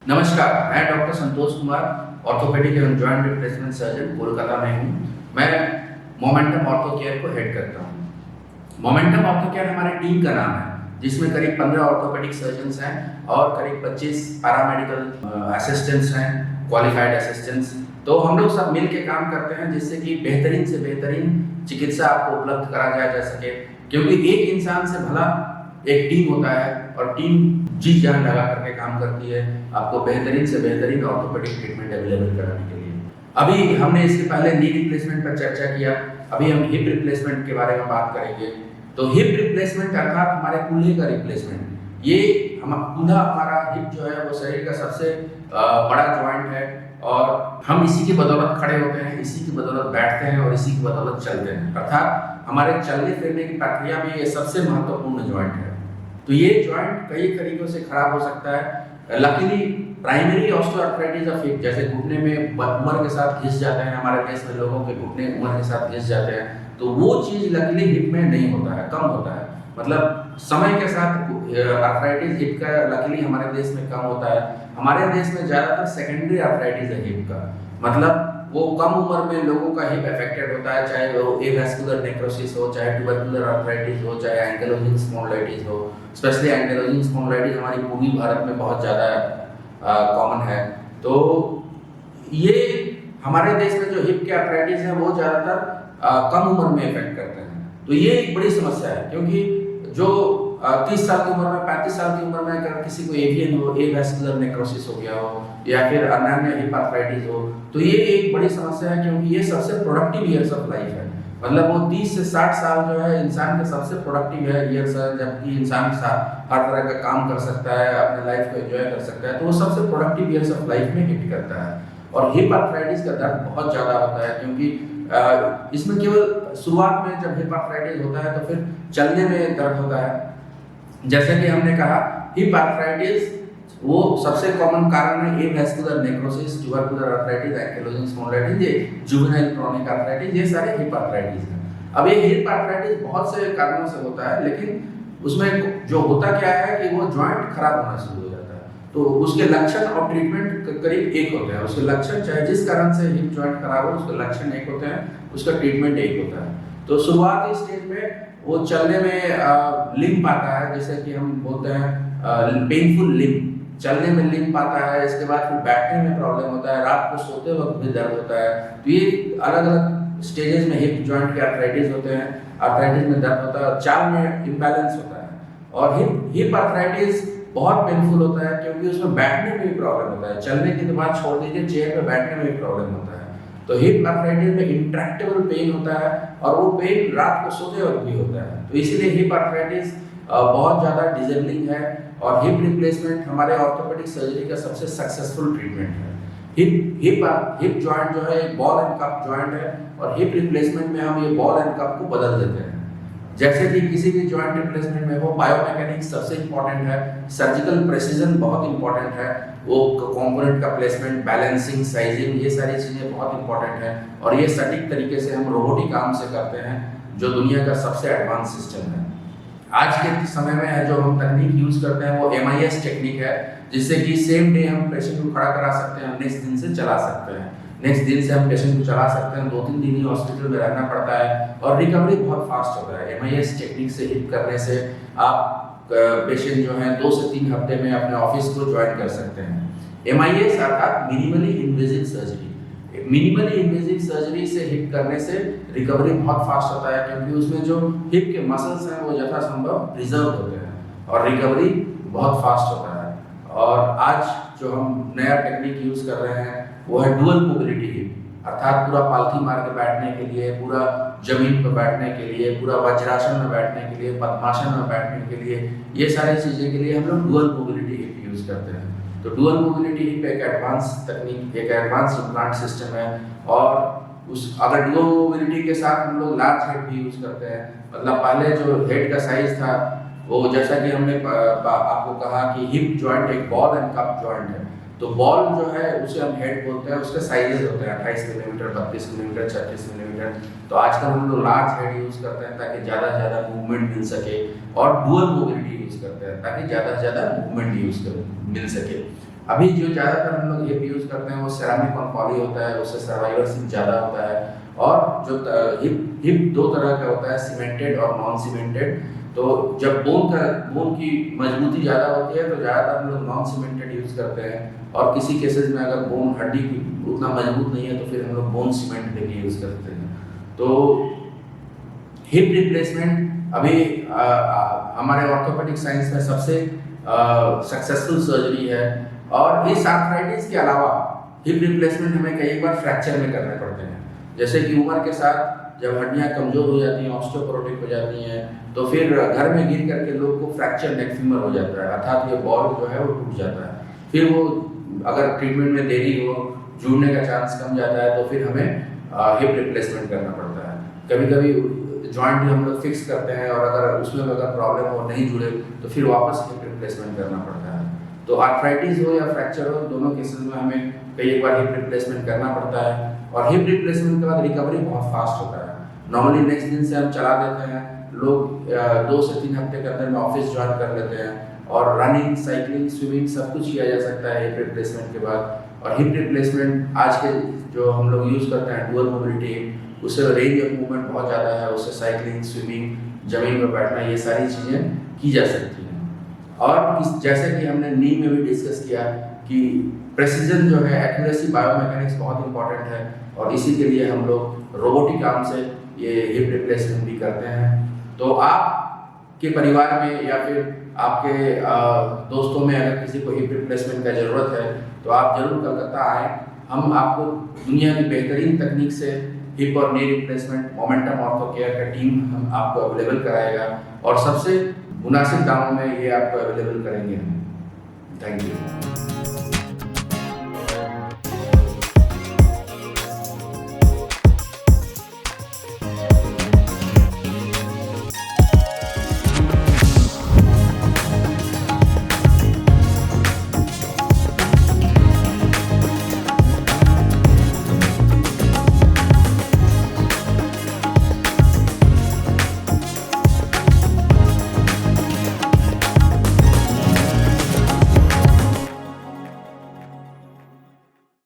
नमस्कार, मैं doctor Santosh Kumar, orthopaedic एवं जॉइंट रिप्लेसमेंट सर्जन कोलकाता में हूँ। मैं मोमेंटम ऑर्थो केयर को हेड करता हूँ। मोमेंटम ऑर्थो केयर हमारी टीम का नाम है, जिसमें करीब 15 ऑर्थोपेडिक सर्जन्स हैं और करीब 25 पैरामेडिकल असिस्टेंट्स हैं, क्वालिफाइड असिस्टेंट्स। तो हम लोग सब मिल के काम करते हैं जिससे कि बेहतरीन से बेहतरीन चिकित्सा आपको उपलब्ध कराया जा सके, क्योंकि एक इंसान से भला एक टीम होता है और टीम जी जान लगा करके काम करती है आपको बेहतरीन से बेहतरीन ऑर्थोपेडिक ट्रीटमेंट अवेलेबल कराने के लिए। अभी हमने इसके पहले नी रिप्लेसमेंट पर चर्चा किया, अभी हम हिप रिप्लेसमेंट के बारे में बात करेंगे। तो हिप रिप्लेसमेंट अर्थात हमारे कूल्हे का रिप्लेसमेंट, ये कूल्हा हमारा हिप जो है वो शरीर का सबसे बड़ा जॉइंट है और हम इसी की बदौलत खड़े होते हैं, इसी की बदौलत बैठते हैं और इसी की बदौलत चलते हैं। अर्थात हमारे चलने फिरने की प्रक्रिया में ये सबसे महत्वपूर्ण जॉइंट है। तो ये जॉइंट कई तरीकों से खराब हो सकता है। Luckily primary osteoarthritis of hip, जैसे घुटने में उम्र के साथ घिस जाते हैं, हमारे देश में लोगों के घुटने उम्र के साथ घिस जाते हैं, तो वो चीज़ लकीली हिप में नहीं होता है, कम होता है। मतलब समय के साथ आर्थराइटिस हिप का लकीली हमारे देश में कम होता है। हमारे देश में ज़्यादातर सेकेंडरी आर्थराइटिस है हिप का, मतलब वो कम उम्र में लोगों का हिप अफेक्टेड होता है, चाहे वो एवास्कुलर नेक्रोसिस हो, चाहे ट्यूबरकुलर आर्थराइटिस हो, चाहे एंकिलोजिंग स्पॉन्डिलाइटिस हो। स्पेशली एंकिलोजिंग स्पॉन्डिलाइटिस हमारी पूर्वी भारत में बहुत ज़्यादा कॉमन है। तो ये हमारे देश में जो हिप के आर्थराइटिस है वो ज़्यादातर कम उम्र में इफेक्ट करते हैं। तो ये एक बड़ी समस्या है, क्योंकि जो 30 साल की उम्र में, 35 साल की उम्र में अगर किसी को एवियन हो, एवास्कुलर नेक्रोसिस हो गया हो या फिर अन्य हिप आर्थराइटिस हो, तो ये एक बड़ी समस्या है, क्योंकि ये सबसे प्रोडक्टिव ईयर्स ऑफ लाइफ है। मतलब वो 30 से 60 साल जो है इंसान के सबसे प्रोडक्टिव ईयर्स है, जबकि इंसान हर तरह का काम कर सकता है, अपने लाइफ को एंजॉय कर सकता है, तो वो सबसे प्रोडक्टिव ईयर्स ऑफ लाइफ में हिट करता है। और हिप आर्थराइटिस का दर्द बहुत ज़्यादा होता है, क्योंकि इसमें केवल शुरुआत में जब हिप आर्थराइटिस होता है तो फिर चलने में दर्द होता है। जैसे कि हमने कहा, हिप आर्थराइटिस वो सबसे कॉमन कारण है avascular necrosis, tubercular arthritis, ankylosing spondylitis, ये जुवेनाइल क्रोनिक आर्थराइटिस, ये सारे हिप आर्थराइटिस हैं। अब ये हिप आर्थराइटिस बहुत से कारणों से होता है, लेकिन उसमें जो होता क्या है कि वो जॉइंट खराब होना शुरू हो जाता है। तो उसके लक्षण और ट्रीटमेंट करीब एक होते हैं। उसके लक्षण चाहे जिस कारण से हिप जॉइंट खराब हो, उसके लक्षण एक होते हैं, उसका ट्रीटमेंट एक होता है। तो शुरुआती स्टेज में वो चलने में लिम्प आता है, जैसे कि हम बोलते हैं पेनफुल लिम्प, चलने में लिम्प आता है। इसके बाद फिर बैठने में प्रॉब्लम होता है, रात को सोते वक्त भी दर्द होता है। तो ये अलग अलग स्टेजेस में हिप जॉइंट के आर्थराइटिस होते हैं। आर्थराइटिस में दर्द होता है और चाल में इम्बैलेंस होता है। और हिप आर्थराइटिस बहुत पेनफुल होता है, क्योंकि उसमें बैठने में भी प्रॉब्लम होता है। चलने की तो बात छोड़ दीजिए, चेयर पर बैठने में भी प्रॉब्लम होता है। तो हिप आर्थराइटिस में इंट्रैक्टेबल पेन होता है और वो पेन रात को सोते वक्त भी होता है। तो इसीलिए हिप आर्थराइटिस बहुत ज़्यादा डिजेबलिंग है। और हिप रिप्लेसमेंट हमारे ऑर्थोपेडिक सर्जरी का सबसे सक्सेसफुल ट्रीटमेंट है। हिप जॉइंट जो है एक बॉल एंड कप जॉइंट है, और हिप रिप्लेसमेंट में हम ये बॉल एंड कप को बदल देते हैं। जैसे कि किसी भी जॉइंट रिप्लेसमेंट में वो बायोमैकेनिक्स सबसे इंपॉर्टेंट है, सर्जिकल प्रेसिजन बहुत इंपॉर्टेंट है, वो कंपोनेंट का प्लेसमेंट, बैलेंसिंग, साइजिंग, ये सारी चीज़ें बहुत इंपॉर्टेंट है। और ये सटीक तरीके से हम रोबोटिक आर्म से करते हैं, जो दुनिया का सबसे एडवांस सिस्टम है। आज के समय में जो हम तकनीक यूज़ करते हैं वो MIS टेक्निक है, जिससे कि सेम डे हम पेशेंट को खड़ा करा सकते हैं, नेक्स्ट दिन से चला सकते हैं। नेक्स्ट दिन से हम पेशेंट को चला सकते हैं, 2-3 दिन ही हॉस्पिटल में रहना पड़ता है और रिकवरी बहुत फास्ट होता है। MIS टेक्निक से हिप करने से आप पेशेंट जो है 2 से 3 हफ्ते में अपने ऑफिस को ज्वाइन कर सकते हैं। MIS अर्थात minimally invasive surgery. Minimally invasive surgery से हिप करने से रिकवरी बहुत फास्ट होता है, क्योंकि उसमें जो हिप के मसल्स हैं वो यथासंभव प्रिजर्व होते हैं और रिकवरी बहुत फास्ट होता है। और आज जो हम नया टेक्निक यूज़ कर रहे हैं वो है डुअल मोबिलिटी हिप, अर्थात पूरा पालथी मार के बैठने के लिए, पूरा जमीन पर बैठने के लिए, पूरा वज्रासन में बैठने के लिए, पद्मासन में बैठने के लिए, ये सारी चीज़ें के लिए हम लोग डुअल मोबिलिटी हिप यूज़ करते हैं। तो डुअल मोबिलिटी हिप एक एडवांस तकनीक, एक एडवांस इम्प्लांट सिस्टम है। और अगर डुअल मोबिलिटी के साथ हम लोग लार्ज हेड भी यूज़ करते हैं, मतलब पहले जो हेड का साइज था वो, जैसा कि हमने आपको कहा कि हिप जॉइंट एक बॉल एंड कप जॉइंट है, तो बॉल जो है उसे हम हेड बोलते हैं, उसके साइजेस होते हैं 28 मिलीमीटर, 32 मिलीमीटर, 36 मिलीमीटर। तो आजकल हम लोग लार्ज हेड यूज़ करते हैं ताकि ज़्यादा से ज़्यादा मूवमेंट मिल सके, और डुअल मोबिलिटी यूज़ करते हैं ताकि ज़्यादा से ज़्यादा मूवमेंट मिल सके। अभी जो ज़्यादातर हम लोग हिप यूज़ करते हैं वो सेरामिक और पॉली होता है, उससे सर्वाइवरशिप ज़्यादा होता है। और जो हिप हिप दो तरह का होता है, सीमेंटेड और नॉन सीमेंटेड। तो जब बोन की मजबूती ज़्यादा होती है तो ज़्यादातर हम लोग नॉन सीमेंटेड यूज़ करते हैं, और किसी केसेस में अगर बोन हड्डी की उतना मजबूत नहीं है तो फिर हम लोग बोन सीमेंट लेके यूज़ करते हैं। तो हिप रिप्लेसमेंट अभी हमारे ऑर्थोपेडिक साइंस में सबसे सक्सेसफुल सर्जरी है। और इस आर्थराइटिस के अलावा हिप रिप्लेसमेंट हमें कई बार फ्रैक्चर में करने पड़ते हैं, जैसे कि उम्र के साथ जब हड्डियां कमजोर हो जाती हैं, ऑस्टियोपोरोटिक हो जाती हैं, तो फिर घर में गिर करके लोग को फ्रैक्चर नेक फीमर हो जाता है, अर्थात ये बॉल जो है वो टूट जाता है। फिर वो अगर ट्रीटमेंट में देरी हो, जुड़ने का चांस कम जाता है, तो फिर हमें हिप रिप्लेसमेंट करना पड़ता है। कभी कभी जॉइंट भी हम लोग फिक्स करते हैं, और अगर उसमें अगर प्रॉब्लम हो, नहीं जुड़े, तो फिर वापस हिप रिप्लेसमेंट करना पड़ता है। तो आर्थराइटिस हो या फ्रैक्चर हो, दोनों केसेस में हमें कई बार हिप रिप्लेसमेंट करना पड़ता है। और हिप रिप्लेसमेंट के बाद रिकवरी बहुत फास्ट होता है। नॉर्मली नेक्स्ट दिन से हम चला देते हैं, लोग 2 से 3 हफ्ते के अंदर में ऑफिस ज्वाइन कर लेते हैं, और रनिंग, साइकिलिंग, स्विमिंग सब कुछ किया जा सकता है हिप रिप्लेसमेंट के बाद। और हिप रिप्लेसमेंट आज के जो हम लोग यूज़ करते हैं डुअल मोबिलिटी, उससे रेंज ऑफ मूवमेंट बहुत ज़्यादा है, उससे साइकिलिंग, स्विमिंग, ज़मीन पर बैठना, ये सारी चीज़ें की जा सकती हैं। और जैसे कि हमने नी में भी डिस्कस किया कि प्रेसिजन जो है, एक्यूरेसी, बायोमैकेनिक्स बहुत इंपॉर्टेंट है, और इसी के लिए हम लोग रोबोटिक आर्म से ये हिप रिप्लेसमेंट भी करते हैं। तो आपके परिवार में या फिर आपके दोस्तों में अगर किसी को हिप रिप्लेसमेंट का ज़रूरत है तो आप ज़रूर कलकत्ता आएँ। हम आपको दुनिया की बेहतरीन तकनीक से हिप और knee replacement momentum ortho care का टीम हम आपको अवेलेबल कराएगा, और सबसे मुनासिब दामों में ये आपको अवेलेबल करेंगे। Thank you.